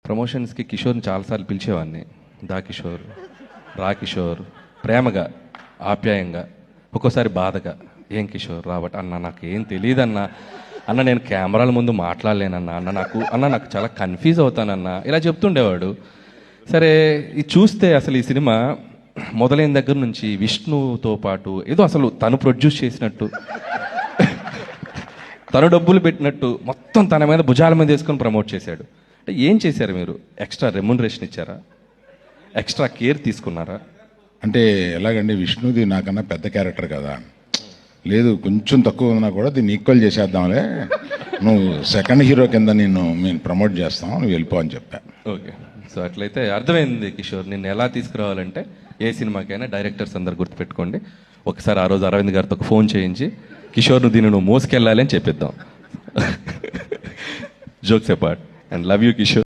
ప్రమోషన్స్కి కిషోర్ని చాలాసార్లు పిలిచేవాడిని. దా కిషోర్, రా కిషోర్, ప్రేమగా, ఆప్యాయంగా, ఒక్కోసారి బాధగా, ఏం కిషోర్ రాబట్ అన్న నాకు ఏం తెలియదన్నా, అన్న నేను కెమెరాల ముందు మాట్లాడలేనన్నా, అన్న నాకు చాలా కన్ఫ్యూజ్ అవుతానన్నా, ఇలా చెప్తుండేవాడు. సరే ఇది చూస్తే అసలు ఈ సినిమా మొదలైన దగ్గర నుంచి విష్ణుతో పాటు ఏదో అసలు తను ప్రొడ్యూస్ చేసినట్టు, తను డబ్బులు పెట్టినట్టు మొత్తం తన మీద భుజాల మీద వేసుకొని ప్రమోట్ చేశాడు. అంటే ఏం చేశారు మీరు? ఎక్స్ట్రా రెమ్యునరేషన్ ఇచ్చారా? ఎక్స్ట్రా కేర్ తీసుకున్నారా? అంటే ఎలాగండి, విష్ణుది నాకన్నా పెద్ద క్యారెక్టర్ కదా, లేదు కొంచెం తక్కువ ఉన్నా కూడా దీన్ని ఈక్వల్ చేసేద్దాంలే, నువ్వు సెకండ్ హీరో కింద మేము ప్రమోట్ చేస్తాం, నువ్వు వెళ్ళిపో అని చెప్పా. ఓకే, సో అట్లయితే అర్థమైంది కిషోర్, నిన్ను ఎలా తీసుకురావాలంటే ఏ సినిమాకైనా డైరెక్టర్స్ అందరు గుర్తుపెట్టుకోండి, ఒకసారి ఆ రోజు అరవింద్ గారితో ఒక ఫోన్ చేయించి కిషోర్ నువ్వు మోసుకెళ్ళాలి అని చెప్పిద్దాం. Jokes apart, and love you Kishore.